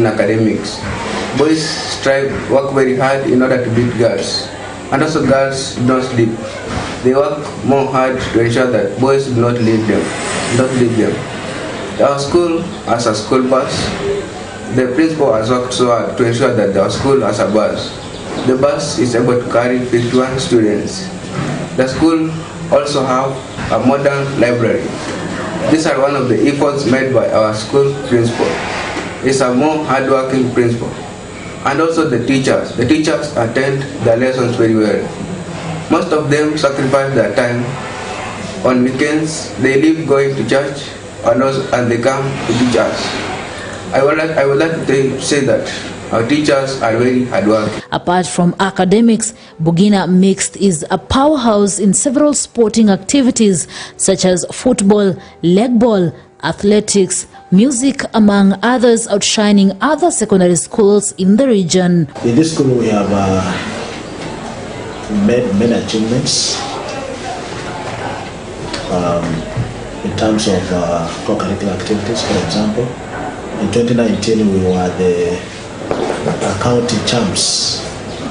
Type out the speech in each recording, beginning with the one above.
in academics. Boys strive, work very hard in order to beat girls. And also girls don't sleep. They work more hard to ensure that boys do not leave them. Our school has a school bus. The principal has worked so hard to ensure that our school has a bus. The bus is able to carry 51 students. The school also have a modern library. These are one of the efforts made by our school principal. It's a more hardworking principal. And also the teachers. The teachers attend their lessons very well. Most of them sacrifice their time. On weekends, they leave going to church and they come to teach us. I would like to say that our teachers are very hardworking. Apart from academics, Bungoma Mixed is a powerhouse in several sporting activities such as football, leg ball, athletics, music, among others, outshining other secondary schools in the region. In this school we have made many achievements in terms of co-curricular activities. For example, in 2019 we were the county champs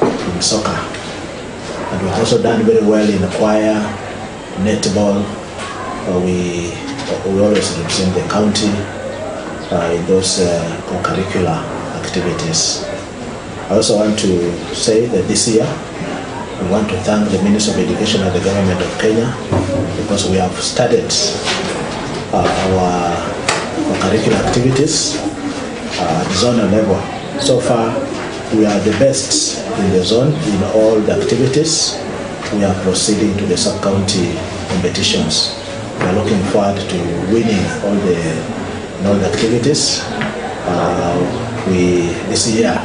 in soccer, and we've also done very well in choir, netball. We always represent the county in those co-curricular activities. I also want to say that this year we want to thank the Ministry of Education and the Government of Kenya, because we have started our co-curricular activities at zonal level. So far we are the best in the zone in all the activities. We are proceeding to the sub-county competitions. We are looking forward to winning all the activities. This year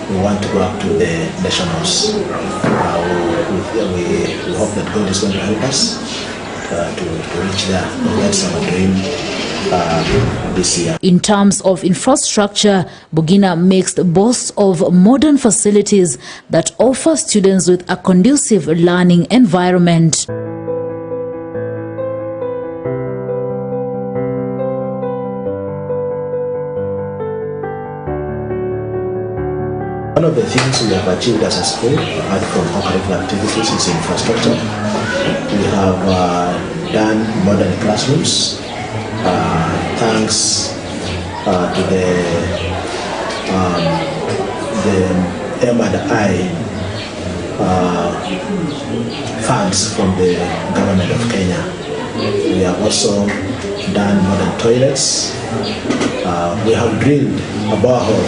we want to go up to the nationals. We hope that God is going to help us to reach there. That's our dream this year. In terms of infrastructure, Bungoma Mixed boasts of modern facilities that offer students with a conducive learning environment. One of the things we have achieved as a school, apart from co-curricular activities, is infrastructure. We have done modern classrooms, thanks to the M&I funds from the government of Kenya. We have also done modern toilets. We have drilled a borehole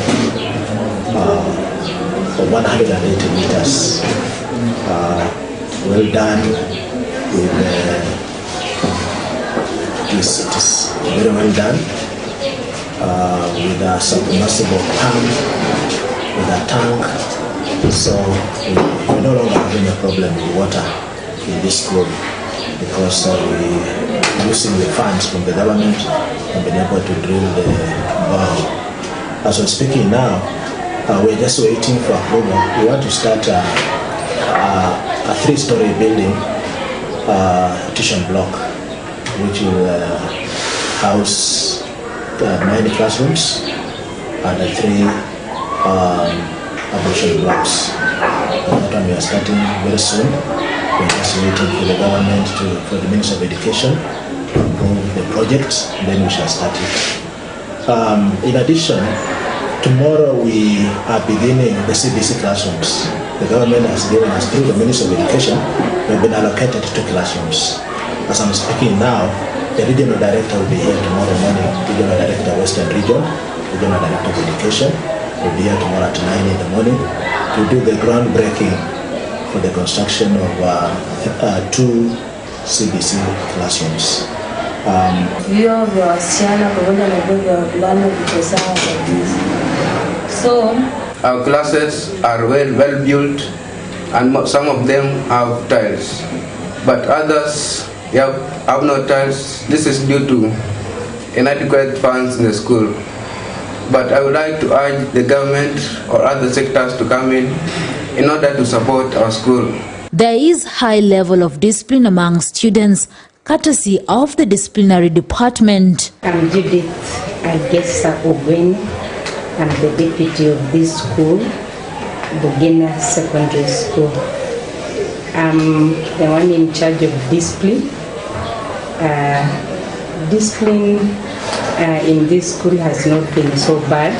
for 180 meters. Well done. It is very well done with a submersible pump, with a tank. So we no longer have any problem with water in this school, because we using the funds from the government and been able to drill the borehole. As we're speaking now, we're just waiting for approval. We want to start a 3-story building, tuition block, which will house 90 classrooms and 3 abortion blocks. That one we are starting very soon. We're just waiting for the government, for the Ministry of Education to approve the project, then we shall start it. In addition, tomorrow we are beginning the CBC classrooms. The government has given us, through the Ministry of Education, we have been allocated 2 classrooms. As I'm speaking now, the regional director will be here tomorrow morning, regional director Western Region, regional director of Education, will be here tomorrow at 9 in the morning to do the groundbreaking for the construction of 2 CBC classrooms. So our classes are well built, and some of them have tiles, but others have no tiles. This is due to inadequate funds in the school. But I would like to urge the government or other sectors to come in order to support our school. There is high level of discipline among students, courtesy of the disciplinary department. I'm Judith Agesa Ogwen. I'm the deputy of this school, Bungoma Secondary School. I'm the one in charge of discipline. Discipline in this school has not been so bad.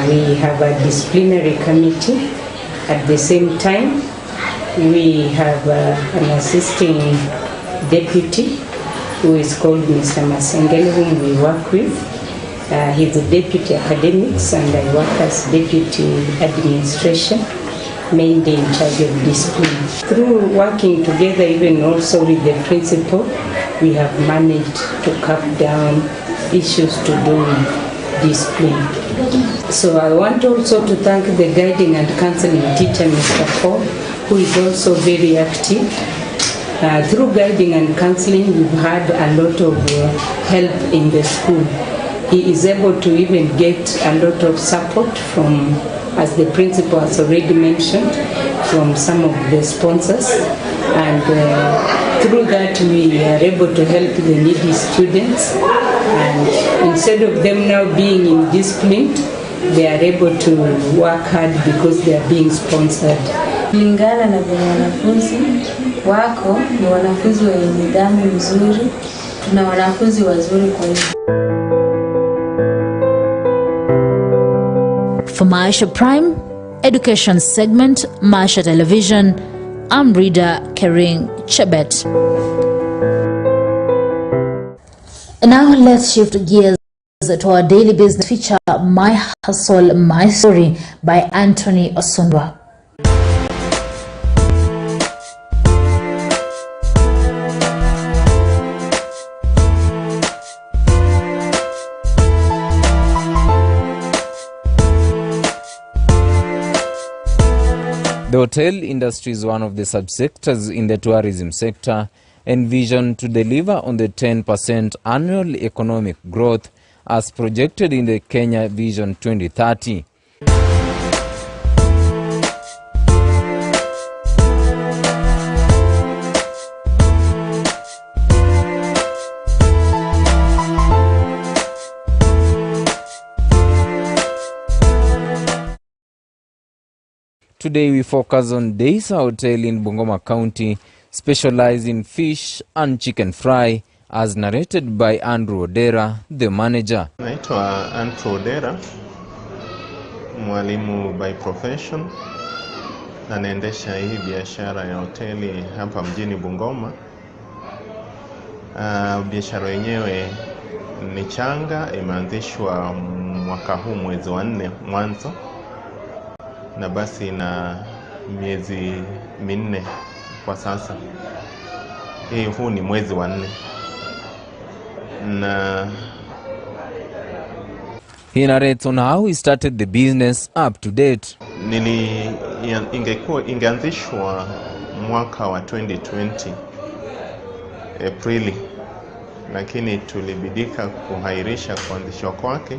We have a disciplinary committee. At the same time, we have an assisting deputy who is called Mr. Masengeli, whom we work with. He's the deputy academics and I work as deputy administration, mainly in charge of discipline. Through working together, even also with the principal, we have managed to cut down issues to do with discipline. So I want also to thank the guiding and counseling teacher, Mr. Paul, who is also very active. Through guiding and counseling, we've had a lot of help in the school. He is able to even get a lot of support from, as the principal has already mentioned, from some of the sponsors. And through that, we are able to help the needy students. And instead of them now being indisciplined, they are able to work hard because they are being sponsored. Kulingana na wanafunzi wako ni wanafunzi wenye nidhamu nzuri, tuna wanafunzi wazuri kwa hiyo. For Maisha Prime Education Segment, Maisha Television, I'm Rida Kering Chebet. And now let's shift gears to our daily business feature, My Hustle, My Story by Anthony Osundwa. The hotel industry is one of the subsectors in the tourism sector, envisioned to deliver on the 10% annual economic growth as projected in the Kenya Vision 2030. Today we focus on Deisa Hotel in Bungoma County, specialized in fish and chicken fry, as narrated by Andrew Odera, the manager. Naitwa Andrew Odera, mwalimu by profession, na naendesha hii biashara ya hoteli hapa mjini Bungoma. Biashara yenyewe ni changa, imeanzishwa mwaka huu mwezi wa 4 mwanzo, na basi na miezi 4 kwa sasa. Huu ni mwezi wa 4. Na he narrates on how he started the business up to date. Ingeanzishwa mwaka wa 2020 Aprili, lakini tulibidika kuhairisha kuanzishwa kwake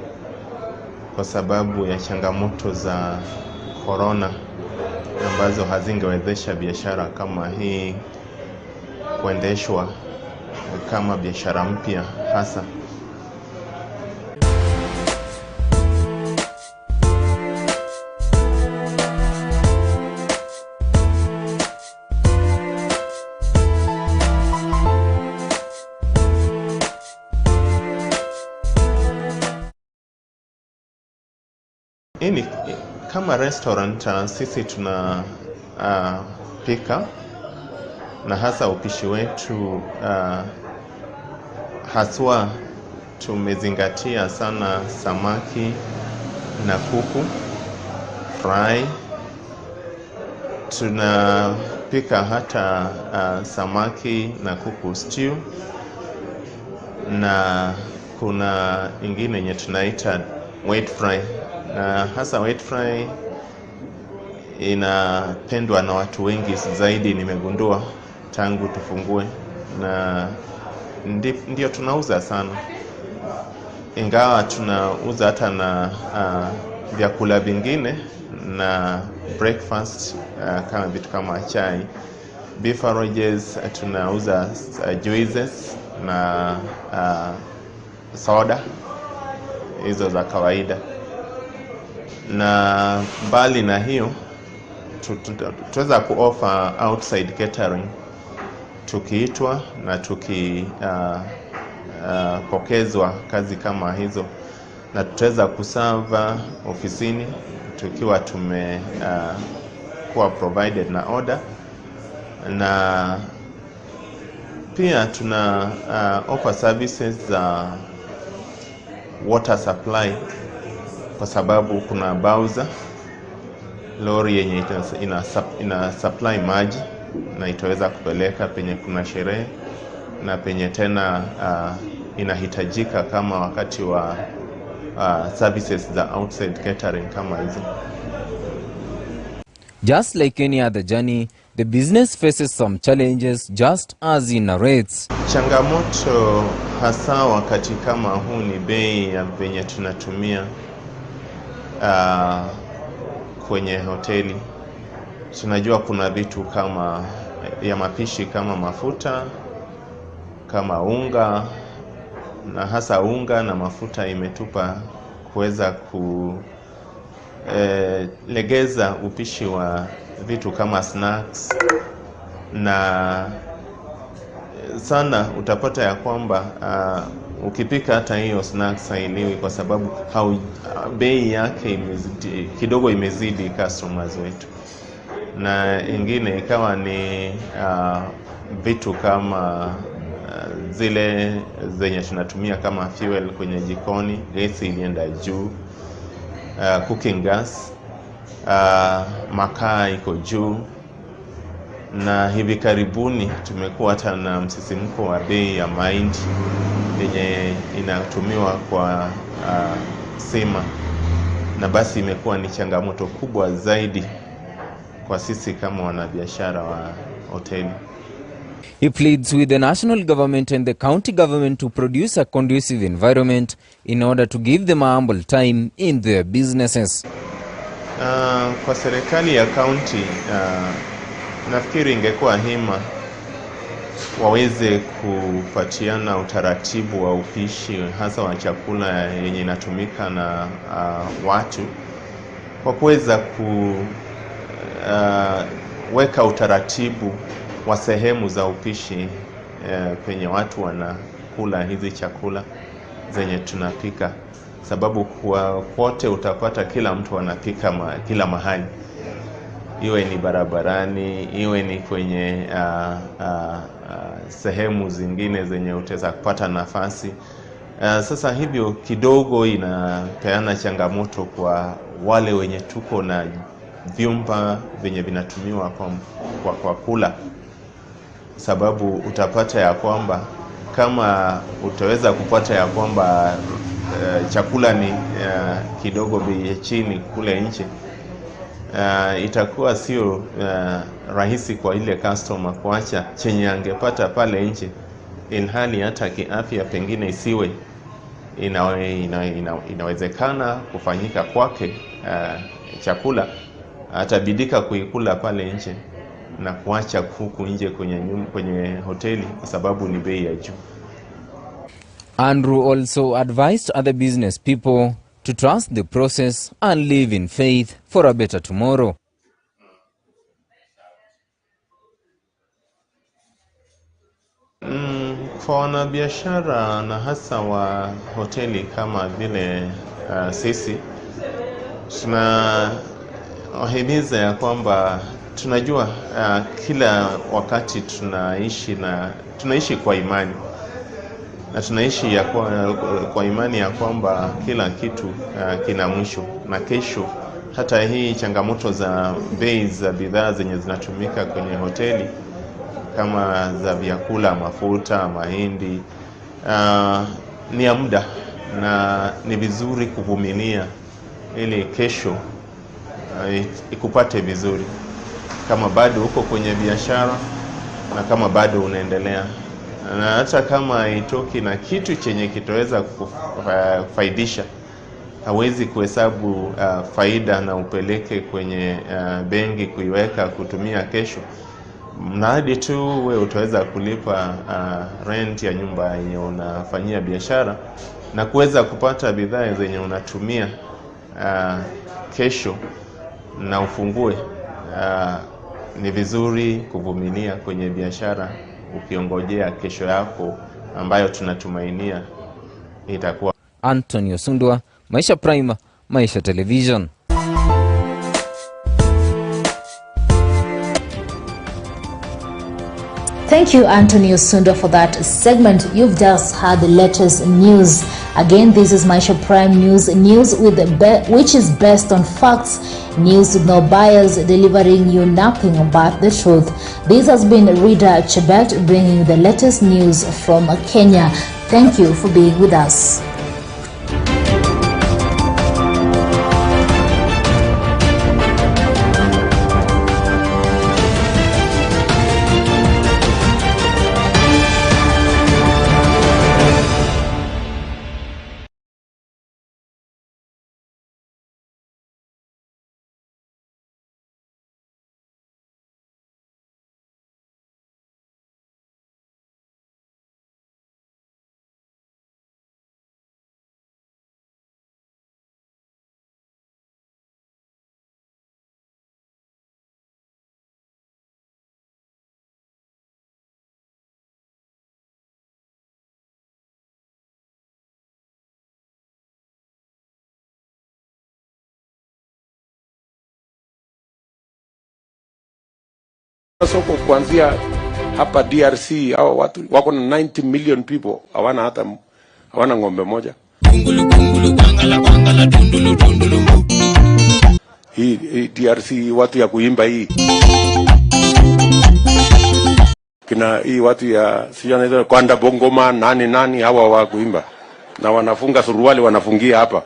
kwa sababu ya changamoto za corona ambazo hazingewezesha biashara kama hii kuendeshwa kama biashara mpya hasa. Ini kama restaurant sisi tuna pika na hasa upishi wetu haswa tumezingatia sana samaki na kuku fry. Tunapika hata samaki na kuku stew, na kuna ingine yenye tunaita wet fry. Hasa wet fry inapendwa na watu wengi zaidi, nimegundua tangu tufungue, na ndio tunauza sana, ingawa tunauza hata na vyakula vingine na breakfast kama vitu kama chai, beverages, tunauza juices na soda hizo za kawaida. na mbali na hiyo tuweza kuoffer outside catering tukiitwa na pokezwa kazi kama hizo, na tutaweza kusava ofisini tukiwa kuwa provided na order, na pia tuna offer services za water supply, kwa sababu kuna bauza lori yenye ina supply maji na itaweza kupeleka penye kuna sherehe na penye tena inahitajika kama wakati wa services za outside catering kama hizo. Just like any other journey, the business faces some challenges, just as he narrates. Changamoto hasa wakati kama huu ni bei ya venye tunatumia kwenye hoteli. Tunajua kuna vitu kama ya mapishi kama mafuta, kama unga, na hasa unga na mafuta imetupa kuweza legeza upishi wa vitu kama snacks, na sana utapata ya kwamba ukipika hata hiyo snacks hailiwi kwa sababu bei yake kidogo imezidi customers wetu. Na ingine ikawa ni vitu kama zile zenye tunatumia kama fuel kwenye jikoni, gesi ilienda juu, cooking gas, makaa iko juu, na hivi karibuni tumekuwa hata na msisimko wa bei ya mahindi yenye inatumiwa kwa sima, na basi imekuwa ni changamoto kubwa zaidi kwa sisi kama wanabiashara wa hoteli. He pleads with the national government and the county government to produce a conducive environment in order to give them ample time in their businesses. Kwa serikali ya county, nafikiri ingekuwa hima waweze kupatiana utaratibu wa upishi hasa wa chakula yenye inatumika na watu, kwa kuweza kuweka utaratibu wa sehemu za upishi penye watu wanakula hizi chakula zenye tunapika, sababu kwa kote utapata kila mtu anapika kila mahali, iwe ni barabarani, iwe ni kwenye sehemu zingine zenye utaweza kupata nafasi. Sasa hivyo kidogo inapeana changamoto kwa wale wenye tuko na vyumba venye vinatumiwa kwa kula, sababu utapata ya kwamba kama utaweza kupata ya kwamba chakula ni kidogo bei chini kule nje, itakuwa sio rahisi kwa ile customer kuacha chenye angepata pale nje, ilhali hata kiafya pengine isiwe inawezekana kufanyika kwake chakula, atabidika kuikula pale nje na kuacha huku nje kwenye hoteli kwa sababu ni bei ya juu. Andrew also advised other business people to trust the process and live in faith for a better tomorrow. Kwa wanabiashara na hasa wa hoteli kama vile sisi, tunawahimiza ya kwamba tunajua kila wakati tunaishi kwa imani, na tunaishi kwa imani ya kwamba kila kitu kina mwisho, na kesho hata hii changamoto za bei za bidhaa zenye zinatumika kwenye hoteli kama za vyakula, mafuta, mahindi, ni ya muda, na ni vizuri kuvumilia ili kesho ikupate vizuri, kama bado uko kwenye biashara na kama bado unaendelea, na hata kama itoki na kitu chenye kitaweza kufaidisha, hawezi kuhesabu faida na upeleke kwenye benki kuiweka kutumia kesho, mradi tu wewe utaweza kulipa rent ya nyumba yenye unafanyia biashara na kuweza kupata bidhaa zenye unatumia kesho na ufungue, ni vizuri kuvumilia kwenye biashara ukiongojea kesho yako ambayo tunatumainia itakuwa. Anthony Osundwa, Maisha Prime, Maisha Television. Thank you, Anthony Osundwa, for that segment. You've just heard the latest news. Again, this is Maisha Prime News with which is based on facts, news with no bias, delivering you nothing but the truth. This has been Rida Chebet bringing you the latest news from Kenya. Thank you for being with us. Soko kuanzia hapa DRC hao watu wako na 90 million people hawana ng'ombe moja. Hii DRC watu ya kuimba hii. Kina hii watu ya sijana kwanda Bungoma nani hawa wa kuimba. Na wanafunga suruali wanafungia hapa.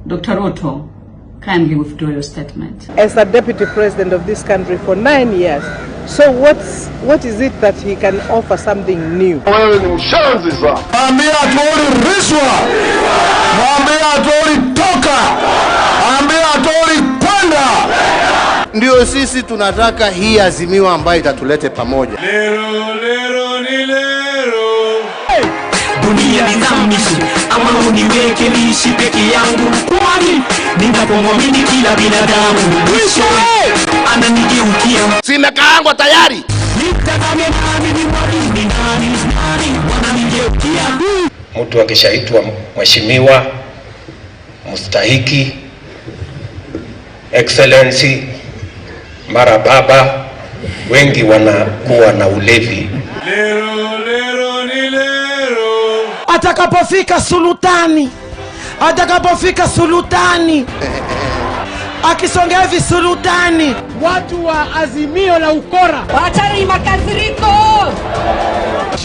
Dr. Otto, kindly withdraw your statement. As a deputy president of this country for 9 years, so what is it that he can offer something new? Wewe ni mshanzi sana. Ambia atori riswa. Ambia atori toka. Ambia atori kwenda. Ndio sisi tunataka hii azimio ambayo itatulete pamoja. Lero ni lero. Dunia nizamishe ama uniweke niishi peke yangu, kwani ninapomwamini kila binadamu mwisho ananigeukia. Simekaangwa tayari. Nitazame nani ni mwalimu nani wananigeukia. Mtu akishaitwa mheshimiwa, mustahiki, excellency, mara baba, wengi wanakuwa na ulevi. Lero ni lero. Atakapofika sultani akisongea hivi sultani, watu wa Azimio la ukora watani makaziriko.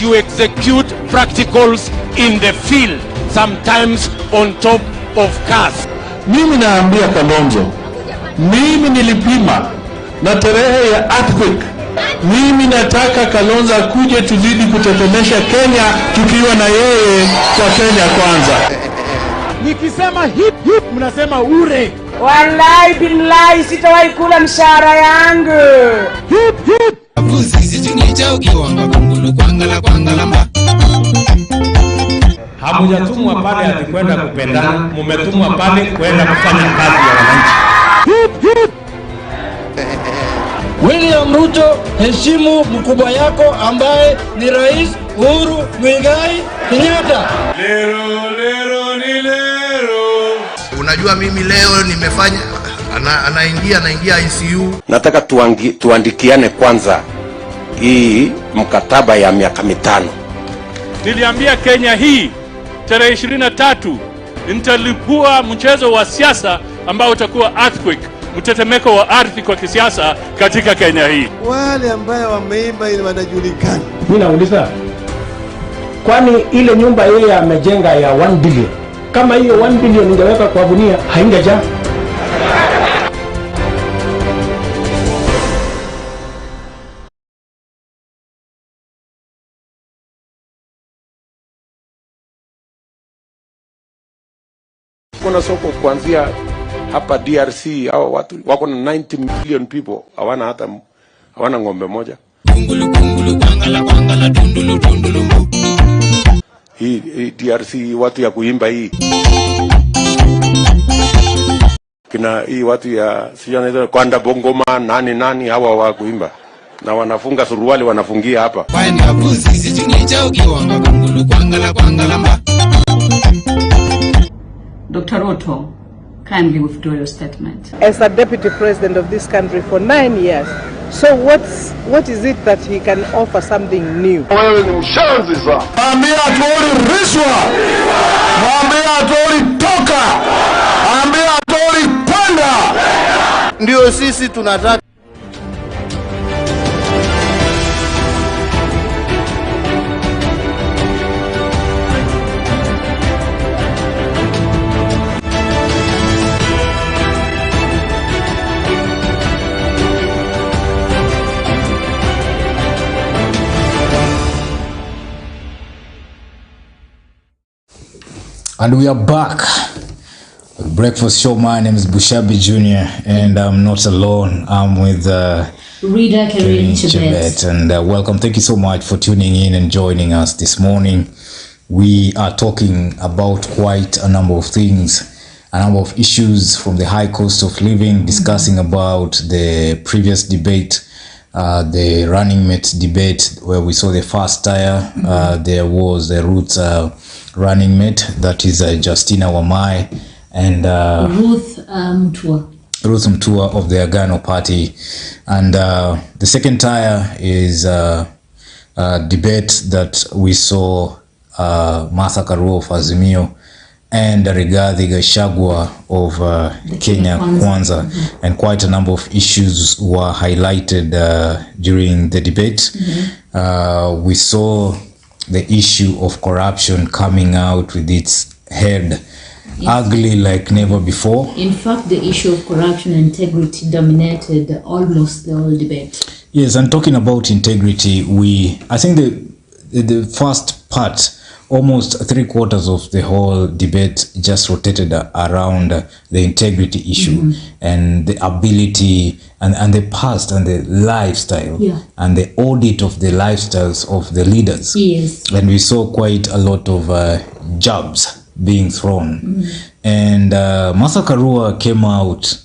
You execute practicals in the field, sometimes on top of cars. Mimi naambia Kalonzo, mimi nilipima na tarehe ya earthquake. Mimi nataka Kalonzo akuje tuzidi kutetemesha Kenya tukiwa na yeye kwa Kenya kwanza. Nikisema hip hip mnasema ure. Wallahi billahi sitawahi kula mshahara yangu. Hip hip. Hamujatumwa pale ati kwenda kupendana, mumetumwa pale kwenda kufanya kazi ya wananchi. Hip hip. William Ruto, heshimu mkubwa yako ambaye ni Rais Uhuru Muigai Kenyatta. Lero ni lero. Unajua mimi leo nimefanya anaingia ICU. Nataka tuandikiane kwanza hii mkataba ya miaka 5. Niliambia Kenya hii tarehe 23 nitalipua mchezo wa siasa ambao utakuwa earthquake, mtetemeko wa ardhi kwa kisiasa katika Kenya hii. Wale ambao wameimba ili wanajulikana. Mimi nauliza, kwani ile nyumba yeye amejenga ya 1 billion, kama hiyo 1 billion ingeweka kwa gunia haingejaa? Kuna soko kuanzia hapa DRC hao watu wako na 90 million people hawana ng'ombe moja. hii DRC watu ya kuimba hii. Kina hii watu ya sijana kwanda Bungoma nani hawa wa kuimba. Na wanafunga suruali wanafungia hapa. Dr. Roto, kindly withdraw your statement. As a deputy president of this country for 9 years, so what is it that he can offer something new? Wewe ni mshenzi sana. Ambia atori rishwa. Ambia atori toka. Ambia atori panda. Ndio sisi tunataka. And we are back. Breakfast show. My name is Bushabi Jr. and I'm not alone. I'm with Rita Chebet. And welcome. Thank you so much for tuning in and joining us this morning. We are talking about quite a number of things, a number of issues from the high cost of living, discussing about the previous debate, the running mate debate, where we saw the first tire. There was the Roots running mate, that is Justina Wamai, and Ruth Mtua of the Agano party. And the second tire is a debate that we saw Martha Karua of Azimio and Rigathi Gachagua of Kenya Kwanza. And quite a number of issues were highlighted during the debate. We saw the issue of corruption coming out with its head ugly like never before. In fact, the issue of corruption and integrity dominated almost the whole debate. Yes, and talking about integrity, I think the first part, almost 3/4 of the whole debate just rotated around the integrity issue and the ability and the past and the lifestyle and the audit of the lifestyles of the leaders. Yes. And we saw quite a lot of jabs being thrown. And Martha Karua came out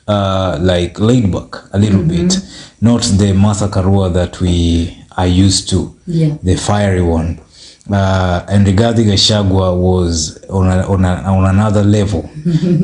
like laid back a little bit, not the Martha Karua that we are used to, the fiery one. And Rigathi Gachagua was on another level.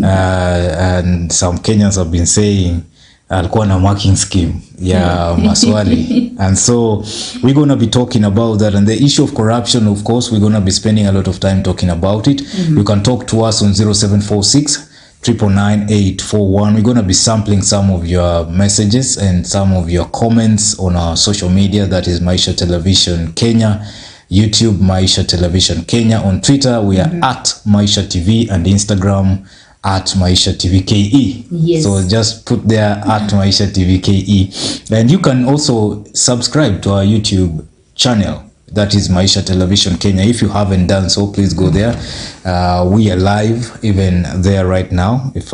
And some Kenyans have been saying alikuwa na marking scheme ya maswali. And so we're going to be talking about that, and the issue of corruption, of course, we're going to be spending a lot of time talking about it. You can talk to us on 0746 999 841. We're going to be sampling some of your messages and some of your comments on our social media, that is Maisha Television Kenya, YouTube Maisha Television Kenya. On Twitter we are at Maisha TV, and Instagram at Maisha TV KE. Yes. So just put there at Maisha TV KE. And you can also subscribe to our YouTube channel, that is Maisha Television Kenya. If you haven't done so, please go there. We are live even there right now. If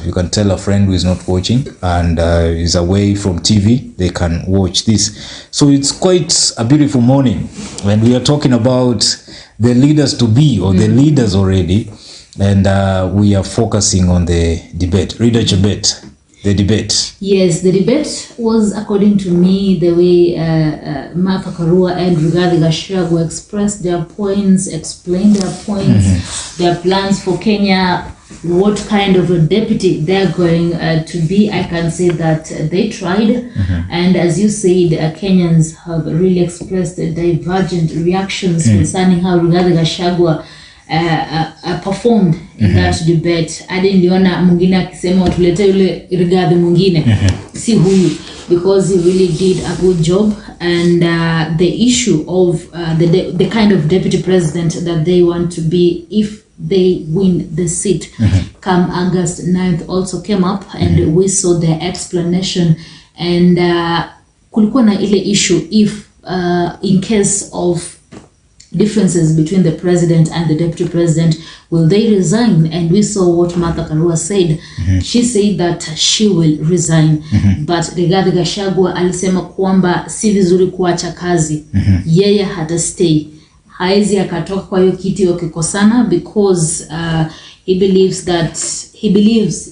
you can tell a friend who is not watching and is away from TV, they can watch this. So it's quite a beautiful morning when we are talking about the leaders to be, or the leaders already. And we are focusing on the debate. Rita Chebet, the debate. Yes, the debate was, according to me, the way Martha Karua and Rigathi Gachagua expressed their points, explained their points, their plans for Kenya, what kind of a deputy they're going to be. I can say that they tried. And as you said, Kenyans have really expressed divergent reactions concerning how Rigathi Gachagua performed in that debate. Hadi niliona mwingine akisema watulete yule Rigathi mwingine, si huyu, because he really did a good job. And the issue of the kind of deputy president that they want to be if they win the seat come August 9th also came up, and we saw their explanation. And kulikuwa na ile issue if in case of differences between the president and the deputy president, will they resign? And we saw what Martha Karua said. She said that she will resign. But Rigathi Gachagua alisema kwamba si vizuri kuacha kazi. Yeye hata stay. haezi akatoka kwa hiyo kiti wakikosana, because he believes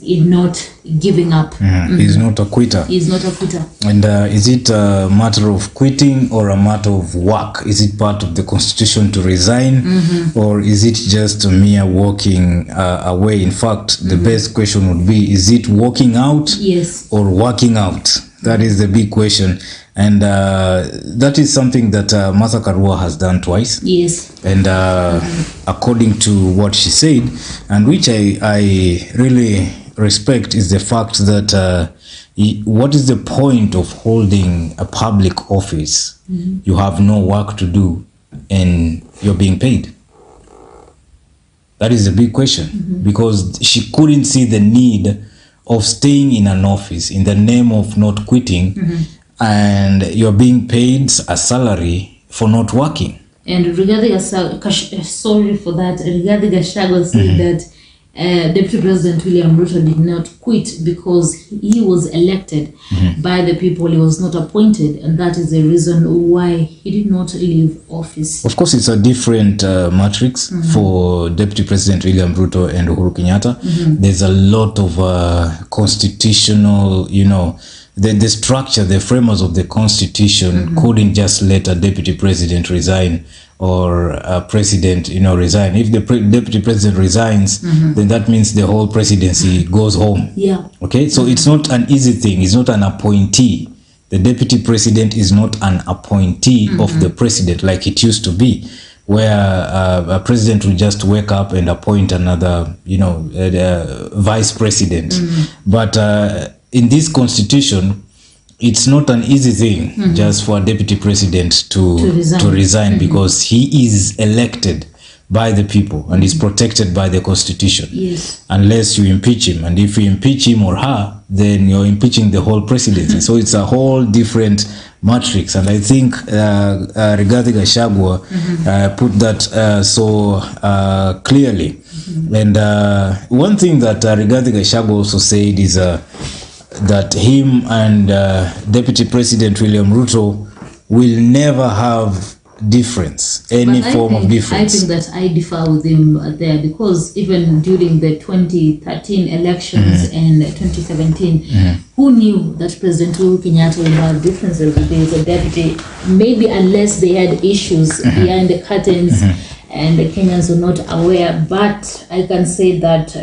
in not giving up. He's not a quitter. He's not a quitter. And is it a matter of quitting or a matter of work? Is it part of the constitution to resign, or is it just a mere walking away? In fact, the best question would be, is it walking out or working out? That is the big question. And that is something that Martha Karua has done twice. Yes. And according to what she said, and which I really respect, is the fact that what is the point of holding a public office? You have no work to do and you're being paid. That is a big question, because she couldn't see the need of staying in an office in the name of not quitting, and you're being paid a salary for not working. And regarding sorry for that, regarding Gachagua said that Deputy President William Ruto did not quit because he was elected by the people. He was not appointed, and that is the reason why he did not leave office. Of course, it's a different matrix for Deputy President William Ruto and Uhuru Kenyatta. There's a lot of constitutional, the structure, the framers of the constitution couldn't just let a deputy president resign, or a president, resign. If the deputy president resigns, then that means the whole presidency goes home. Yeah. Okay, so it's not an easy thing. It's not an appointee. The deputy president is not an appointee of the president like it used to be, where a president will just wake up and appoint another, vice president. But in this constitution, it's not an easy thing just for a deputy president to resign, because he is elected by the people and is protected by the constitution. Yes. Unless you impeach him, and if you impeach him or her, then you're impeaching the whole presidency. So it's a whole different matrix, and I think Rigathi Gachagua put that so clearly. And one thing that Rigathi Gachagua also said is that him and Deputy President William Ruto will never have difference, any form of difference. I think that I differ with him there, because even during the 2013 elections and 2017, who knew that President Uhuru Kenyatta will have differences with his deputy? Maybe unless they had issues behind the curtains and the Kenyans were not aware. But I can say that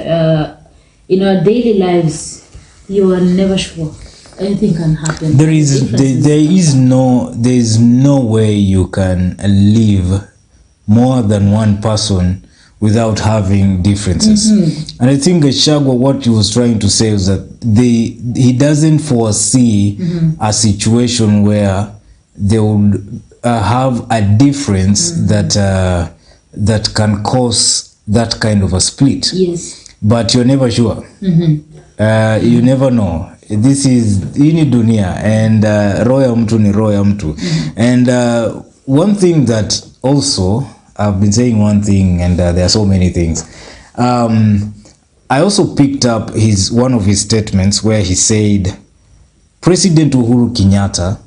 in our daily lives, you are never sure. Anything can happen. There is no way you can live more than one person without having differences. And I think Gachagua, what he was trying to say is that he doesn't foresee a situation where they would have a difference that can cause that kind of a split. Yes. But you're never sure. You never know. This is ini dunia, and roho ya mtu ni roho ya mtu. And one thing that also, I've been saying one thing, and there are so many things. I also picked up one of his statements where he said, President Uhuru Kenyatta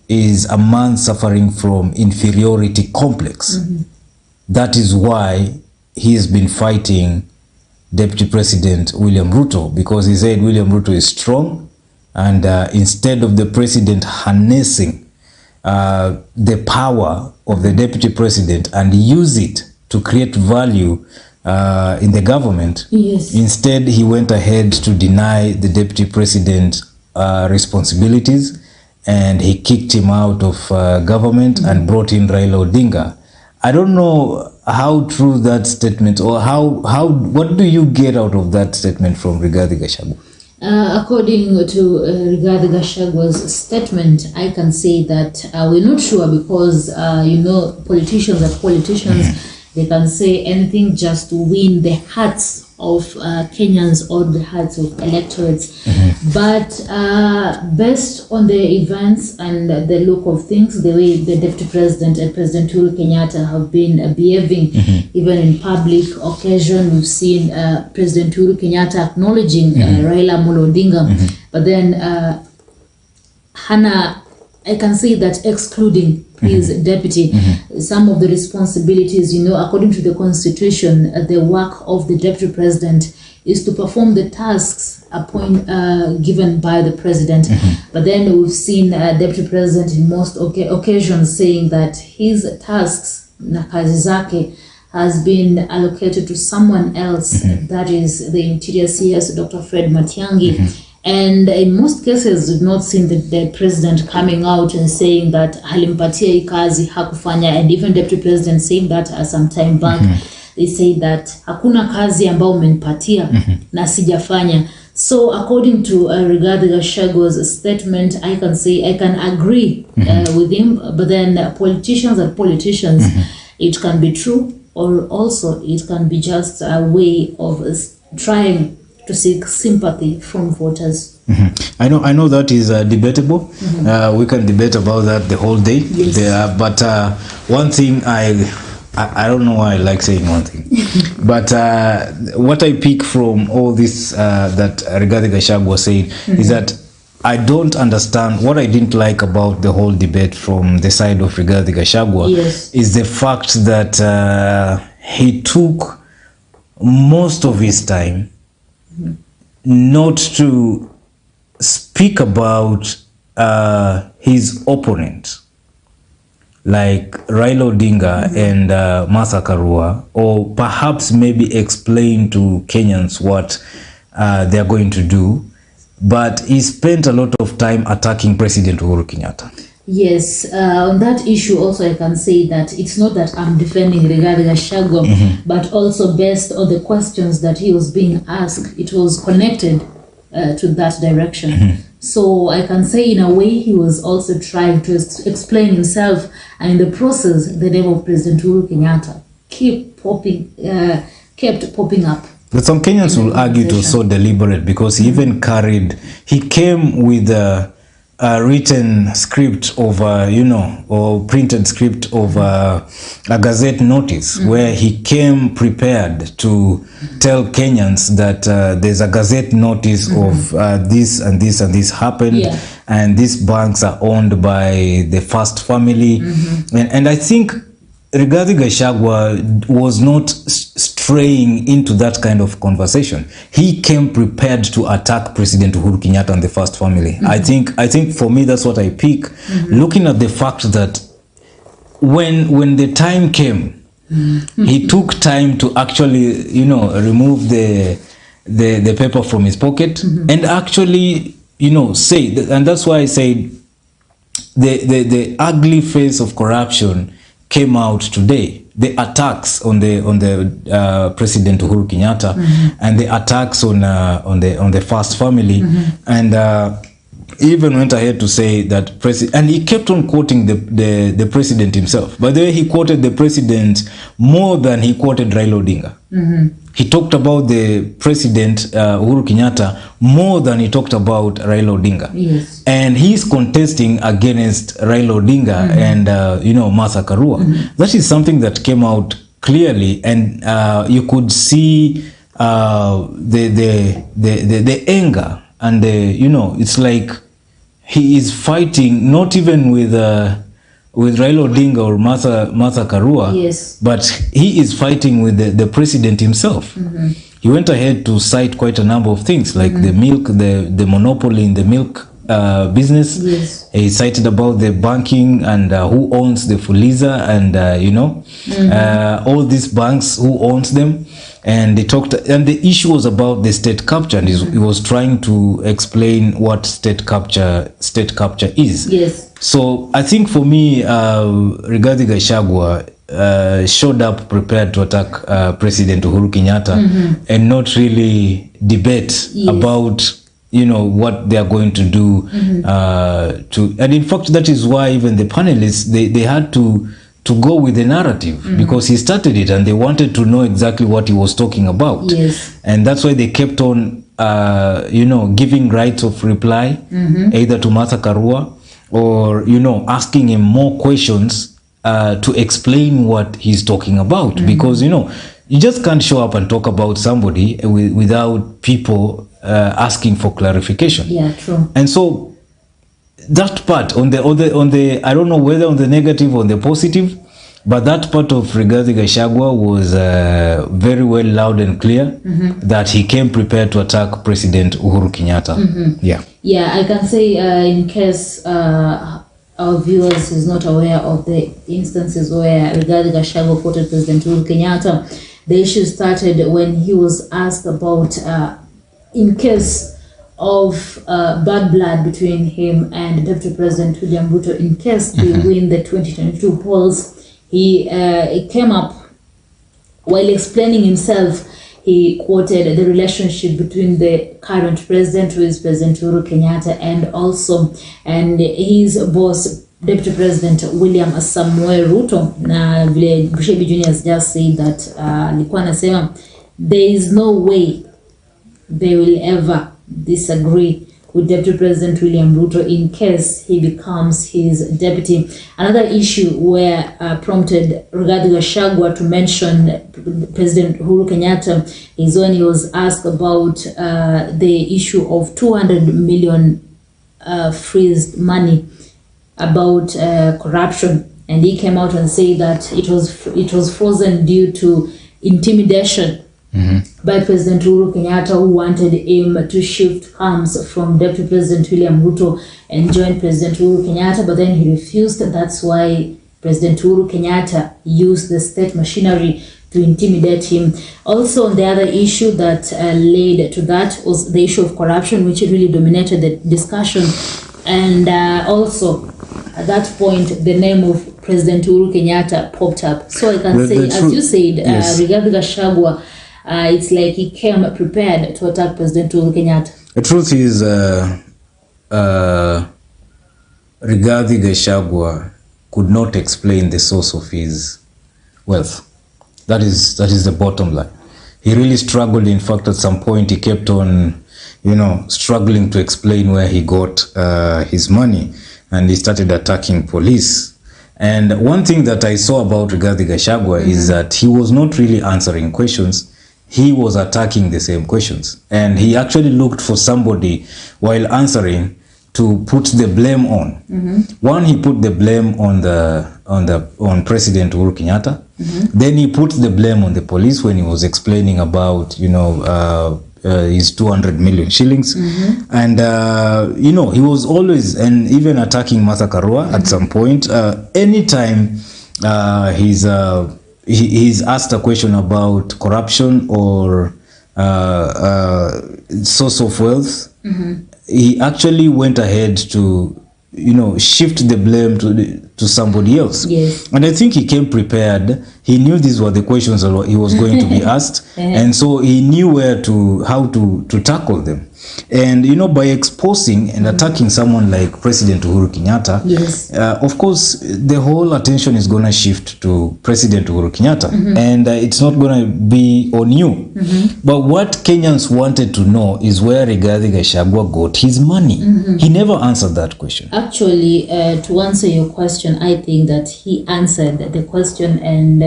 is a man suffering from inferiority complex. That is why he has been fighting Deputy President William Ruto, because he said William Ruto is strong, and instead of the president harnessing the power of the deputy president and use it to create value in the government, instead he went ahead to deny the deputy president responsibilities, and he kicked him out of government and brought in Raila Odinga. I don't know how true that statement, or what do you get out of that statement from Rigathi Gachagua? According to Rigathi Gachagua's statement, I can say that we're not sure, because politicians are politicians. They can say anything just to win the hearts of Kenyans or the hearts of electorates. But based on the events and the look of things, the way the Deputy President and President Uhuru Kenyatta have been behaving, even in public occasion, we've seen President Uhuru Kenyatta acknowledging Raila Odinga, but then hana I can say that excluding his deputy, some of the responsibilities, according to the constitution, the work of the deputy president is to perform the tasks given by the president. But then we've seen deputy president in most occasions saying that his tasks, na kazi zake, has been allocated to someone else, that is the Interior CS, Dr. Fred Matiang'i. And in most cases, we've not seen the president coming out and saying that halimpatia hii kazi hakufanya, and even deputy president saying that some time back. They say that hakuna kazi ambao umenipatia na sijafanya. So according to Rigathi Gachagwa's statement, I can agree with him, but then politicians are politicians. It can be true, or also it can be just a way of trying to seek sympathy from voters. I know that is debatable. We can debate about that the whole day. Yes. But one thing I don't know why I like saying one thing, but what I pick from all this that Rigathi Gachagua said is that I don't understand. What I didn't like about the whole debate from the side of Rigathi Gachagua is the fact that he took most of his time not to speak about his opponent, like Raila Odinga and Martha Karua, or perhaps maybe explain to Kenyans what they are going to do. But he spent a lot of time attacking President Uhuru Kenyatta. Yes, on that issue also I can say that it's not that I'm defending Rigathi Gachagua, but also based on the questions that he was being asked, it was connected to that direction. So I can say in a way he was also trying to explain himself, and in the process the name of President Uhuru Kenyatta kept popping up. But some Kenyans will argue it was so deliberate, because he even he came with a written script of or printed script of a gazette notice, where he came prepared to tell Kenyans that there's a gazette notice of this and this and this happened, and these banks are owned by the First family. And I think Rigathi Gachagua was not straying into that kind of conversation. He came prepared to attack President Uhuru Kenyatta and the First family. I think for me that's what I pick, looking at the fact that when the time came, he took time to actually remove the paper from his pocket and actually say, and that's why I said the ugly face of corruption came out today. The attacks on the President Uhuru Kenyatta and the attacks on the First family, and even went ahead to say that and he kept on quoting the president himself. By the way, he quoted the president more than he quoted Raila Odinga. He talked about the president Uhuru Kenyatta more than he talked about Raila Odinga. Yes. And he's contesting against Raila Odinga and Martha Karua. That is something that came out clearly, and you could see the anger, and it's like he is fighting not even with Raila Odinga or Martha Karua, but he is fighting with the president himself. He went ahead to cite quite a number of things, like the milk, the monopoly in the milk business. He cited about the banking and who owns the Fuliza and all these banks, who owns them. And they talked, and the issue was about the state capture, and he was trying to explain what state capture is. So I think for me, Rigathi Gachagua showed up prepared to attack President Uhuru Kenyatta and not really debate about what they are going to do. And in fact, that is why even the panelists, they had to go with the narrative, because he started it and they wanted to know exactly what he was talking about. And that's why they kept on giving rights of reply, either to Martha Karua or asking him more questions to explain what he's talking about. Because you just can't show up and talk about somebody without people asking for clarification. True. And so that part on the I don't know whether on the negative or the positive, but that part of Rigathi Gachagua was very well loud and clear that he came prepared to attack President Uhuru Kenyatta. Yeah, I can say in case our viewers is not aware of the instances where Rigathi Gachagua quoted President Uhuru Kenyatta, the issue started when he was asked about in case of bad blood between him and Deputy President William Ruto, in case they win the 2022 polls. He came up while explaining himself. He quoted the relationship between the current president, who is President Uhuru Kenyatta, and his boss, Deputy President William Samuel Ruto. Na vile Bushebi Junior has just said that alikuwa anasema there is no way they will ever disagree with Deputy President William Ruto in case he becomes his deputy. Another issue where prompted Rigathi Gachagua to mention President Uhuru Kenyatta is when he was asked about the issue of 200 million freezed money about corruption, and he came out and said that it was frozen due to intimidation by President Uhuru Kenyatta, who wanted him to shift arms from Deputy President William Ruto and join President Uhuru Kenyatta, but then he refused. That's why President Uhuru Kenyatta used the state machinery to intimidate him. Also, the other issue that led to that was the issue of corruption, which really dominated the discussion. And also, at that point, the name of President Uhuru Kenyatta popped up. So I can say, as you said, Rigathi Gachagua, it's like he came prepared to attack President Uhuru Kenyatta. The truth is, Rigathi Gachagua could not explain the source of his wealth. That is the bottom line. He really struggled. In fact, at some point, he kept on, struggling to explain where he got his money, and he started attacking police. And one thing that I saw about Rigathi Gachagua is that he was not really answering questions. He was attacking the same questions, and he actually looked for somebody while answering to put the blame on. One, he put the blame on President Uhuru Kenyatta. Then he put the blame on the police when he was explaining about his 200 million shillings. And he was always, and even attacking Martha Karua at some point. Anytime he's asked a question about corruption or source of wealth, he actually went ahead to shift the blame to somebody else. Yes. And I think he came prepared. He knew these were the questions that he was going to be asked, and so he knew how to tackle them. And by exposing and attacking someone like President Uhuru Kenyatta, of course the whole attention is going to shift to President Uhuru Kenyatta, and it's not going to be on you. But what Kenyans wanted to know is where Rigathi Gachagua got his money. He never answered that question. Actually, to answer your question, I think that he answered the question, and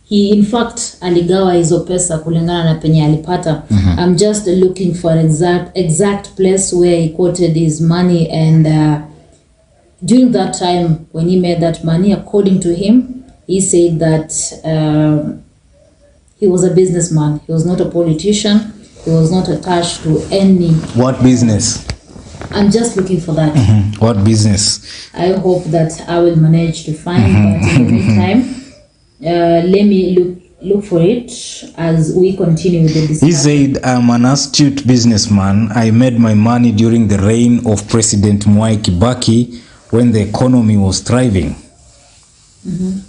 he in fact aligawa hizo pesa kulingana na penye alipata. I'm just looking for exact place where he quoted his money, and during that time when he made that money, according to him, he said that he was a businessman. He was not a politician. He was not attached to any. What business? I'm just looking for that. What business? I hope that I will manage to find, but in the meantime, let me look for it as we continue with the discussion. He said, I'm an astute businessman. I made my money during the reign of President Mwai Kibaki when the economy was thriving.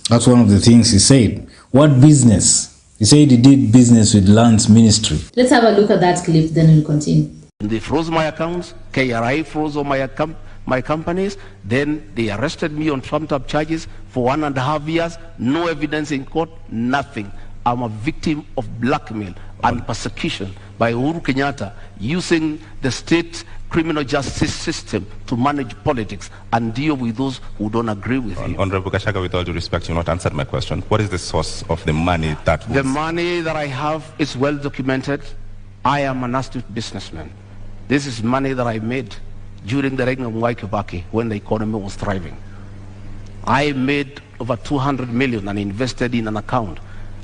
That's one of the things he said. What business? He said he did business with Lands Ministry. Let's have a look at that clip, then we'll continue. They froze my accounts. KRI froze all my companies. Then they arrested me on trumped-up charges for 1.5 years. No evidence in court, nothing. I'm a victim of blackmail and persecution by Uhuru Kenyatta using the state criminal justice system to manage politics and deal with those who don't agree with him. Honorable Gachagua, with all due respect, you not answered my question. What is the source of the money that was... The money that I have is well documented. I am an astute businessman. This is money that I made during the reign of Mwai Kibaki when the economy was thriving. I made over 200 million and invested in an account.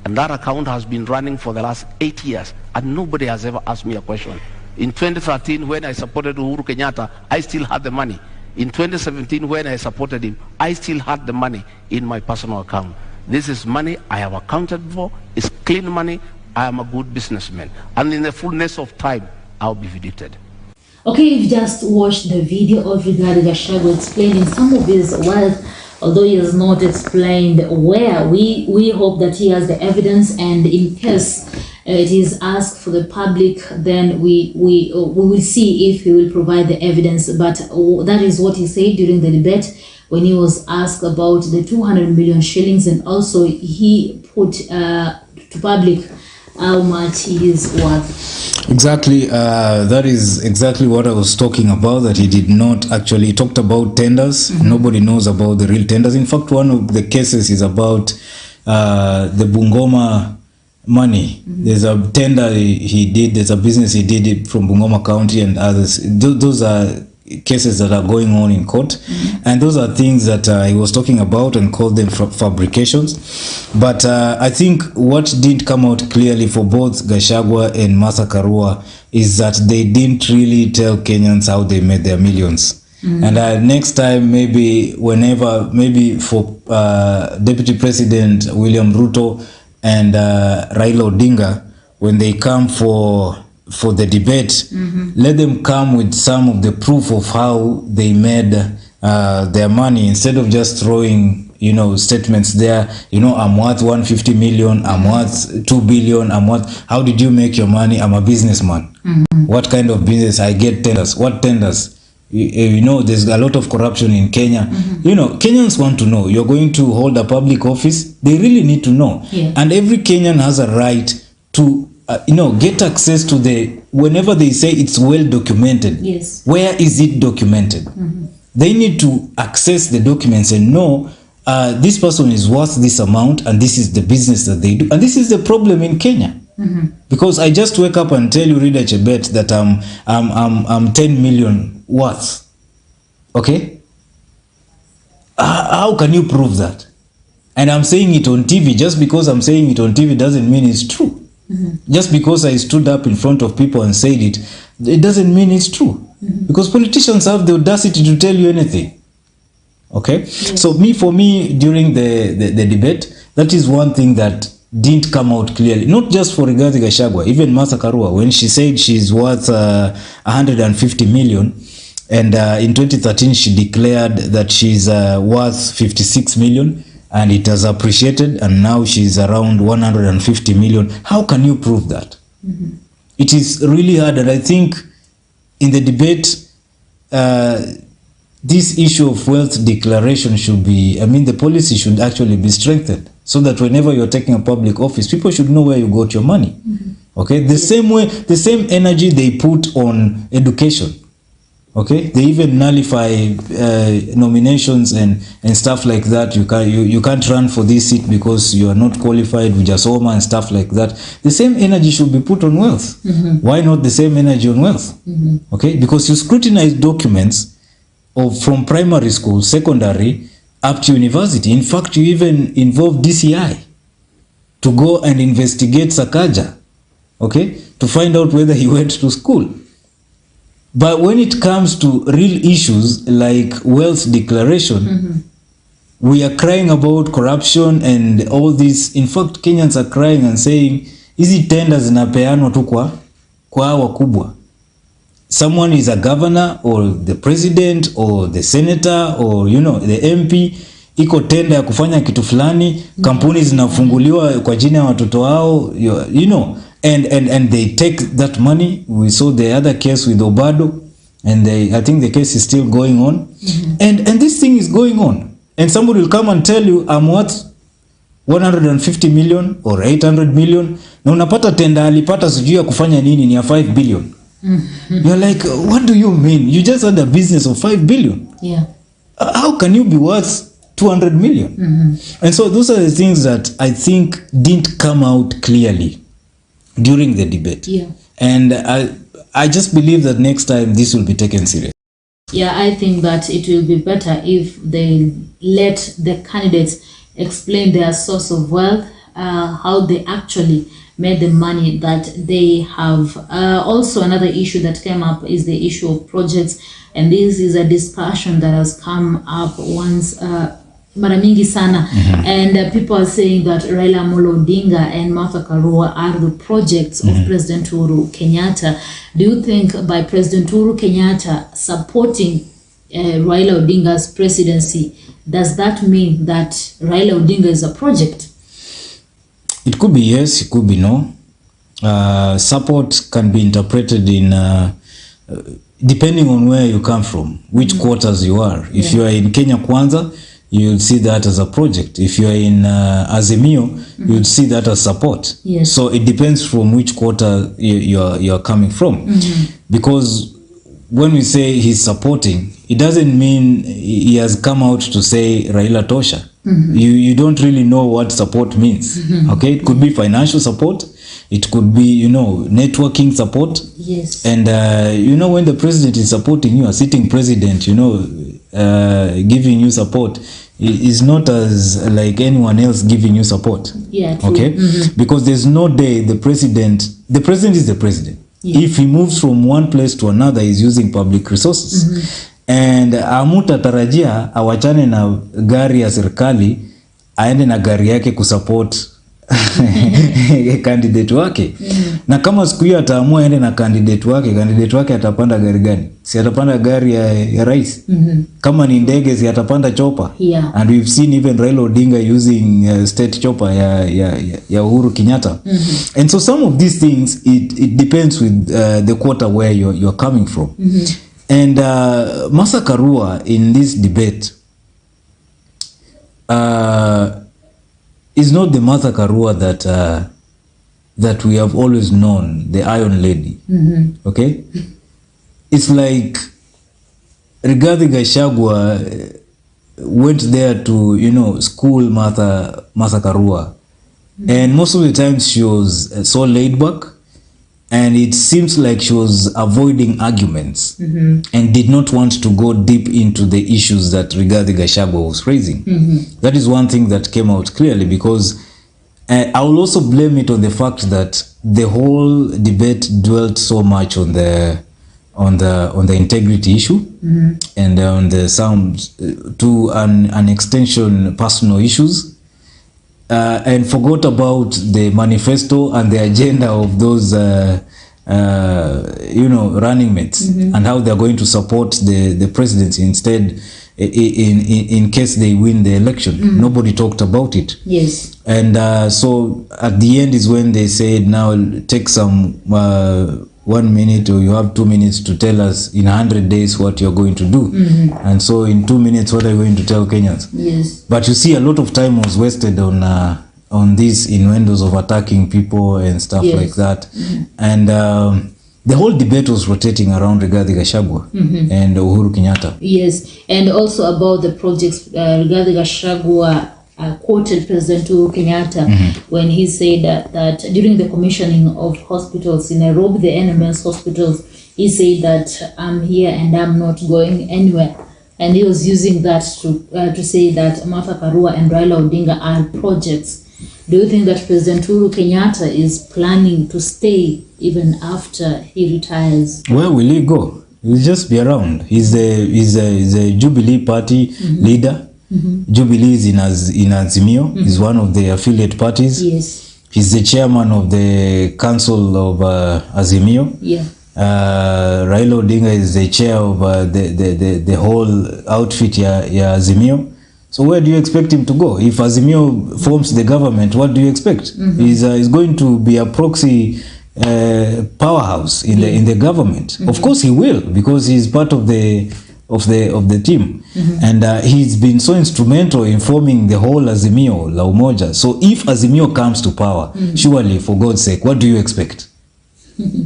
And that account has been running for the last 8 years. And nobody has ever asked me a question. In 2013, when I supported Uhuru Kenyatta, I still had the money. In 2017, when I supported him, I still had the money in my personal account. This is money I have accounted for. It's clean money. I am a good businessman. And in the fullness of time, I'll be vindicated. Okay, you've just watched the video of Rigathi Gachagua explaining some of his wealth, although he has not explained where. We hope that he has the evidence, and in case it is asked for the public, then we will see if he will provide the evidence. But that is what he said during the debate when he was asked about the 200 million shillings, and also he put to public how much he is worth. Exactly, that is exactly what I was talking about, that he did not actually talked about tenders. Nobody knows about the real tenders. In fact, one of the cases is about the Bungoma money. There's a tender he did, there's a business he did it from Bungoma County and others. Those are cases that are going on in court, and those are things that he was talking about and called them fabrications. But I think what did come out clearly for both Gachagua and Martha Karua is that they didn't really tell Kenyans how they made their millions. And next time, maybe for Deputy President William Ruto and Raila Odinga, when they come for the debate, let them come with some of the proof of how they made their money, instead of just throwing statements there, I'm worth 150 million, I'm worth 2 billion, I'm worth, how did you make your money? I'm a businessman. What kind of business? I get tenders. What tenders? There's a lot of corruption in Kenya. Kenyans want to know. You're going to hold a public office, they really need to know. And every Kenyan has a right to get access to whenever they say it's well documented. Yes. Where is it documented? They need to access the documents and know this person is worth this amount, and this is the business that they do. And this is the problem in Kenya. Because I just wake up and tell you, Rida Chebet, that I'm 10 million worth. Okay? How can you prove that? And I'm saying it on TV. Just because I'm saying it on TV doesn't mean it's true. Just because I stood up in front of people and said it, it doesn't mean it's true. Because politicians have the audacity to tell you anything. Okay? So for me, during the debate, that is one thing that didn't come out clearly. Not just for Rigathi Gachagua, even Martha Karua, when she said she's worth 150 million, and in 2013 she declared that she's worth 56 million, and it has appreciated, and now she's around 150 million. How can you prove that? It is really hard, and I think in the debate, this issue of wealth declaration should be, the policy should actually be strengthened, so that whenever you're taking a public office, people should know where you got your money. Okay, the same way, the same energy they put on education. Okay, they even nullify nominations and stuff like that. You can't run for this seat because you are not qualified with Jasoma and stuff like that. The same energy should be put on wealth. Why not the same energy on wealth? Okay, because you scrutinize documents from primary school, secondary, up to university. In fact, you even involve DCI to go and investigate Sakaja, okay, to find out whether he went to school. But when it comes to real issues like wealth declaration, we are crying about corruption and all this. In fact, Kenyans are crying and saying, hizi tenders zinapeanwa tu kwa wakubwa. Someone is a governor or the president or the senator or the MP, iko tenda ya kufanya kitu fulani, kampuni zinafunguliwa kwa jina ya watoto wao, and they take that money. We saw the other case with Obado, and I think the case is still going on. And this thing is going on, and somebody will come and tell you, I'm worth 150 million or 800 million, na unapata tenda alipata sijui ya kufanya nini ni ya 5 billion. You're like, what do you mean? You just had a business of 5 billion. How can you be worth 200 million? And so those are the things that I think didn't come out clearly during the debate. And I just believe that next time this will be taken seriously. Yeah, I think that it will be better if they let the candidates explain their source of wealth, how they actually made the money that they have. Also, another issue that came up is the issue of projects, and this is a discussion that has come up once mara mingi sana, and people are saying that Raila Amolo Odinga and Martha Karua are the projects of President Uhuru Kenyatta. Do you think by President Uhuru Kenyatta supporting Raila Odinga's presidency, does that mean that Raila Odinga is a project? It could be yes, it could be no. Support can be interpreted in depending on where you come from, which quarters you are. If you are in Kenya Kwanza, you'll see that as a project. If you are in Azimio, you'll see that as support. Yes. So it depends from which quarter you are coming from. Because when we say he's supporting, it doesn't mean he has come out to say Raila Tosha. You don't really know what support means. Okay, it could be financial support, it could be, networking support. Yes. And when the president is supporting you, a sitting president, giving you support is not as like anyone else giving you support. Yeah, true. Okay, because there's no day the president is the president. Yeah. If he moves from one place to another, he's using public resources. And tarajia awachane na gari ya serikali aende na gari yake kusupport candidate wake. Na kama siku hiyo ataamua aende na candidate wake atapanda gari gani? Si atapanda gari ya rais. Kama ni ndege si atapanda chopper. Yeah. And we've seen even Raila Odinga using state chopper ya Uhuru Kenyatta. And so some of these things, it depends with the quarter where you're coming from. And Martha Karua in this debate is not the Martha Karua that we have always known, the Iron Lady. Okay? It's like Rigathi Gachagua went there to, school Martha Karua. And most of the times she was so laid back, and it seems like she was avoiding arguments and did not want to go deep into the issues that Rigathi Gachagua was raising. That is one thing that came out clearly, because I will also blame it on the fact that the whole debate dwelt so much on the integrity issue and on the to an extension personal issues. And forgot about the manifesto and the agenda of those, running mates and how they're going to support the presidency instead, in case they win the election. Nobody talked about it. Yes. And so at the end is when they said, now take some 1 minute, or you have 2 minutes to tell us in 100 days what you're going to do. And so in 2 minutes, what are you going to tell Kenyans? Yes. But you see, a lot of time was wasted on these innuendos of attacking people and stuff like that. And the whole debate was rotating around Rigathi Gachagua and Uhuru Kenyatta. Yes, and also about the projects. Rigathi Gachagua quoted President Uhuru Kenyatta when he said that during the commissioning of hospitals in Nairobi, the NMS hospitals, he said that I'm here and I'm not going anywhere. And he was using that to say that Martha Karua and Raila Odinga are projects. Do you think that President Uhuru Kenyatta is planning to stay even after he retires? Where will he go? He'll just be around. He's a Jubilee party leader. Jubilee is in Azimio. He's one of the affiliate parties. Yes. He's the chairman of the council of Azimio. Yeah. Raila Odinga is the chair of the whole outfit ya Azimio. So where do you expect him to go? If Azimio forms the government, what do you expect? He's going to be a proxy powerhouse in the government. Of course he will, because he's part of the team. And he's been so instrumental in forming the whole Azimio La Umoja. So if Azimio comes to power, surely, for God's sake, what do you expect?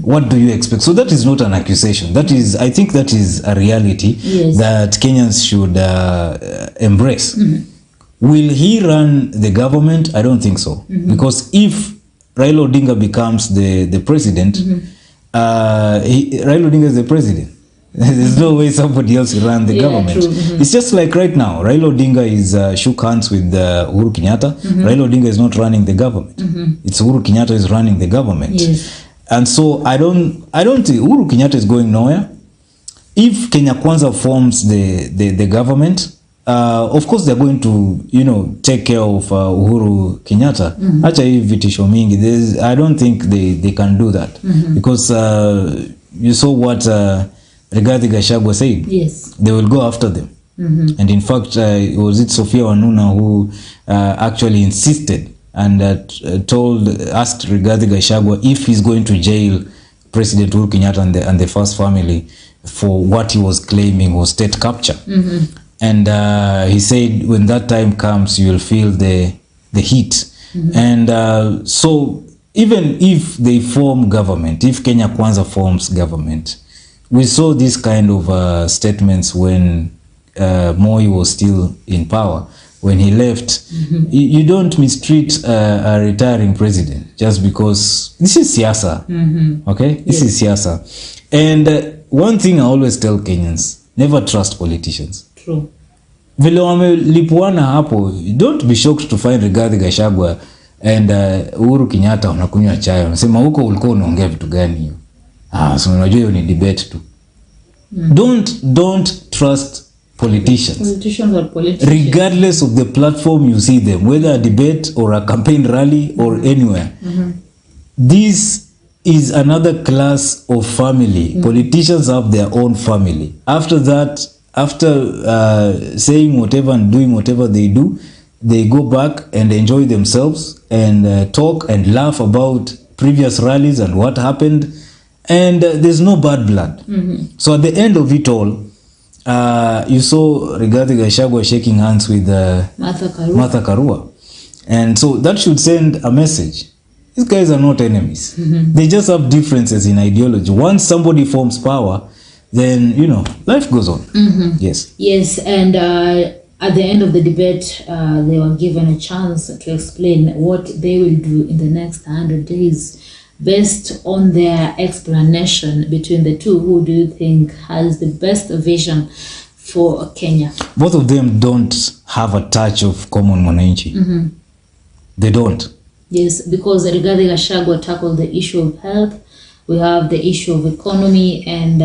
What do you expect? So that is not an accusation. I think that is a reality that Kenyans should embrace. Will he run the government? I don't think so. Because if Raila Odinga becomes the president, Raila Odinga is the president. There's no way somebody else will run the government. It's just like right now, Raila Odinga is shook hands with Uhuru Kenyatta. Raila Odinga is not running the government. It's Uhuru Kenyatta is running the government. Yes. And so I don't think Uhuru Kenyatta is going nowhere. If Kenya Kwanza forms the government, of course they're going to, take care of Uhuru Kenyatta. Acha hii vitisho mingi. I don't think they can do that. Because you saw what Rigathi Gachagua said. Yes. They will go after them. And in fact, was it Sophia Wanuna who actually insisted and asked Rigathi Gachagua if he's going to jail President Uhuru Kenyatta and the first family for what he was claiming was state capture. And he said, when that time comes, you will feel the heat. And so even if they form government, if Kenya Kwanza forms government, we saw this kind of statements when Moi was still in power. When he left, you don't mistreat a retiring president just because this is siasa. Okay? This is siasa. And one thing I always tell Kenyans, never trust politicians. True. Vile wamelipuana hapo, don't be shocked to find Rigathi Gachagua and Uhuru Kenyatta wanakunywa chai. Wanasema huko ulikuwa unaongea vitu gani hiyo? So unajua hiyo ni debate tu. Don't trust politicians. Politicians are politicians. Regardless of the platform you see them, whether a debate or a campaign rally or anywhere. This is another class of family. Politicians have their own family. After that, after saying whatever and doing whatever they do, they go back and enjoy themselves and talk and laugh about previous rallies and what happened. And there's no bad blood. So at the end of it all, you saw Rigathi Gachagua shaking hands with Martha Karua. And so that should send a message. These guys are not enemies. They just have differences in ideology. Once somebody forms power, then, life goes on. Yes. Yes, and at the end of the debate, they were given a chance to explain what they will do in the next 100 days. Based on their explanation between the two, who do you think has the best vision for Kenya? Both of them don't have a touch of common mwananchi. They don't. Yes, because Rigathi Gachagua tackled the issue of health. We have the issue of economy, and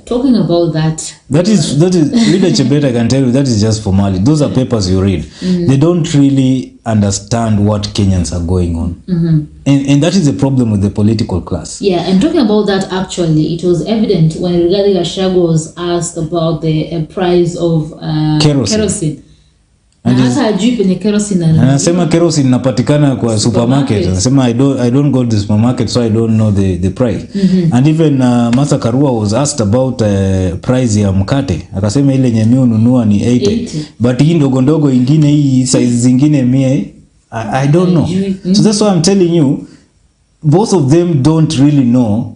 talking about that. That is Leader Chebet, I can tell you, that is just formality. Those are papers you read. They don't really understand what Kenyans are going on. And that is the problem with the political class. Yeah, and talking about that, actually, it was evident when Rigathi Gachagua was asked about the price of kerosene. Anasema kerosene inapatikana kwa supermarket. Anasema I don't go to the supermarket, so I don't know the price. And even Martha Karua was asked about price ya mkate. Akasema ile nyemi ununua ni 80. But hii ndogo ndogo ingine, hii size zingine 100, I don't know. So that's why I'm telling you, both of them don't really know.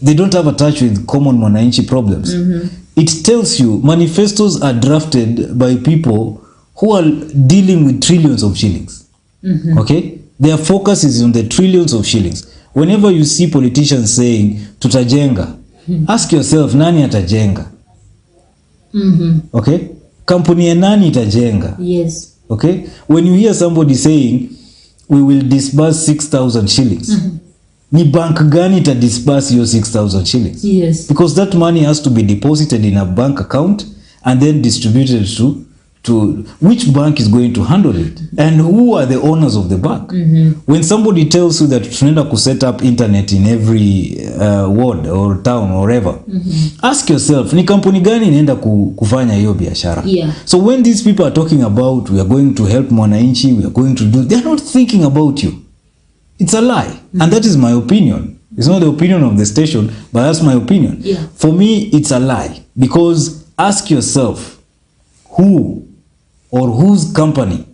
They don't have a touch with common mwananchi problems. It tells you manifestos are drafted by people who are dealing with trillions of shillings. Okay? Their focus is on the trillions of shillings. Whenever you see politicians saying, tutajenga, ask yourself, nani atajenga? Okay? Kampuni ya nani itajenga? Yes. Okay? When you hear somebody saying, we will disburse 6,000 shillings, ni bank gani ita disburse your 6,000 shillings? Yes. Because that money has to be deposited in a bank account and then distributed to which bank is going to handle it, and who are the owners of the bank. When somebody tells you that tunaenda ku set up internet in every ward or town or wherever, ask yourself, ni kampuni gani inaenda kufanya hiyo biashara? So when these people are talking about we are going to help mwananchi, we are going to do, they are not thinking about you. It's a lie. And that is my opinion. It's not the opinion of the station, but that's my opinion. For me, it's a lie. Because ask yourself, who or whose company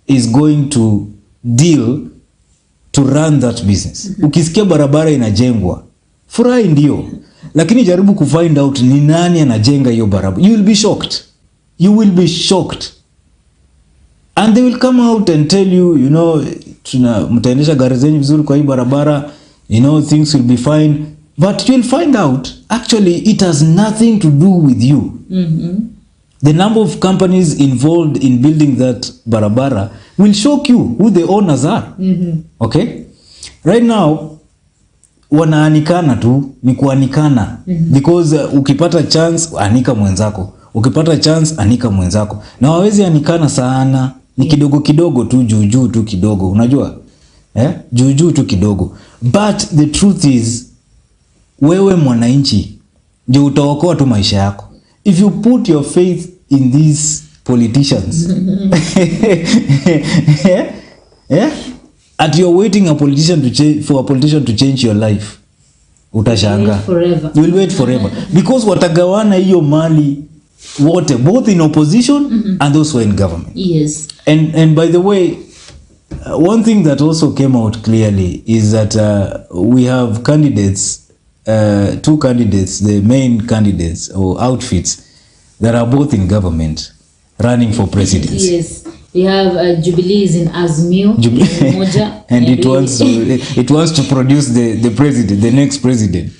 is going to deal to run that business? Ukisikia barabara inajengwa, furahi ndio. Lakini jaribu kufind out ni nani anajenga hiyo barabara. You will be shocked. You will be shocked. And they will come out and tell you, mtaendesha gari zenyu vizuri kwa hii barabara, things will be fine. But you'll find out, actually, it has nothing to do with you. The number of companies involved in building that barabara will shock you who the owners are. Okay? Right now, wanaanikana tu, ni kuanikana. Because ukipata chance, anika mwenzako. Ukipata chance, anika mwenzako. Na wawezi anikana sana, ni kidogo kidogo tu, juu tu kidogo. Unajua? Juu tu kidogo. But the truth is, wewe mwananchi, ndio utaokoa tu maisha yako. If you put your faith in these politicians, and you're waiting for a politician to change your life, utashanga. You will wait forever. Because watagawana hiyo mali wote, both in opposition and those who are in government. Yes. And by the way, one thing that also came out clearly is that we have candidates, two candidates, the main candidates or outfits that are both in government running for presidency. Yes. We have Jubilees in Azmio, and it wants to produce the president, the next president.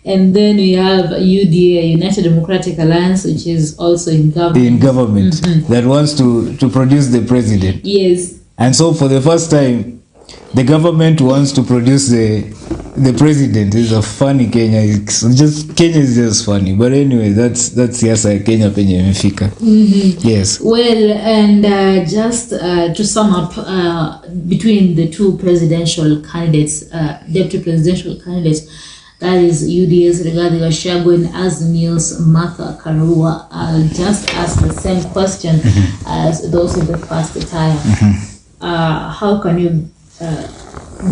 And then we have UDA, United Democratic Alliance, which is also in government. In government, that wants to produce the president. Yes. And so for the first time, the government wants to produce the president. It's a funny Kenya. Kenya is just funny. But anyway, that's siasa Kenya penye imefika. Yes. Well, and just to sum up, between the two presidential candidates, deputy presidential candidates, that is UDA's Rigathi Gachagua and Azimio's Martha Karua, I'll just ask the same question as those of the first attire. How can you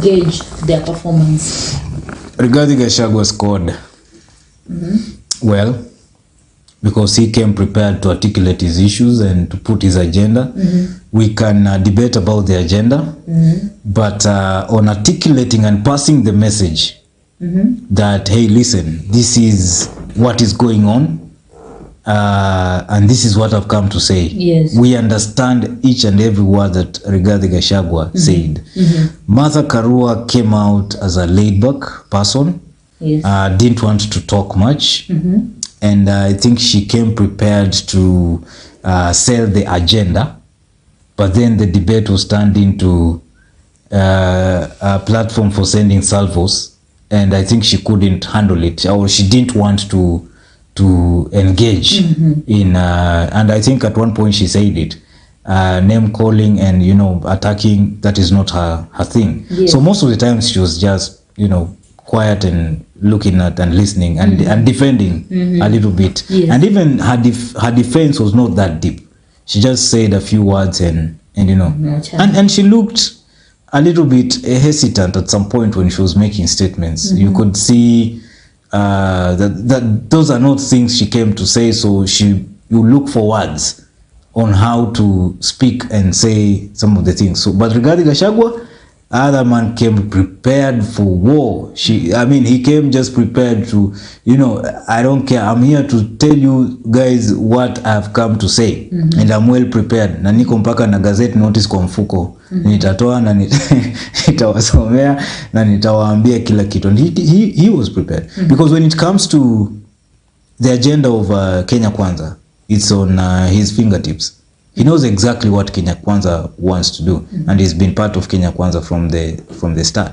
gauge their performance? Rigathi Gachagua scored well, because he came prepared to articulate his issues and to put his agenda. We can debate about the agenda, but on articulating and passing the message that, hey, listen, this is what is going on, and this is what I've come to say. Yes. We understand each and every word that Rigathi Gachagua said. Martha Karua came out as a laid-back person, didn't want to talk much, and I think she came prepared to sell the agenda, but then the debate was turned into a platform for sending salvos, and I think she couldn't handle it, or she didn't want to engage in and I think at one point she said it, name calling and attacking, that is not her thing. Yes. So most of the times she was just quiet and looking at and listening and defending a little bit. Yes. And even her defense was not that deep. She just said a few words and she looked a little bit hesitant at some point when she was making statements. You could see that those are not things she came to say, so you look for words on how to speak and say some of the things. So, but regarding Gachagua, other man came prepared for war. He came just prepared to, I don't care, I'm here to tell you guys what I've come to say, and I'm well prepared. Na niko mpaka na gazette notice kwa mfuko. Nitatoa na nitawasomea na nitawaambia kila kitu. And he was prepared. Because when it comes to the agenda of Kenya Kwanza, it's on his fingertips. He knows exactly what Kenya Kwanza wants to do, and he's been part of Kenya Kwanza from the start.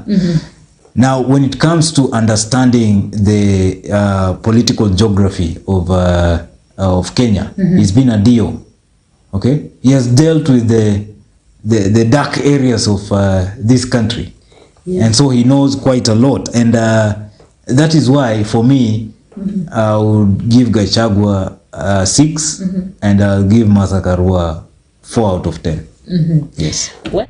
Now, when it comes to understanding the political geography of Kenya, he's been a DO. Okay, he has dealt with the dark areas of this country, and so he knows quite a lot. And that is why, for me, I would give Gachagua 6, and I'll give Martha Karua 4 out of 10. Yes. What?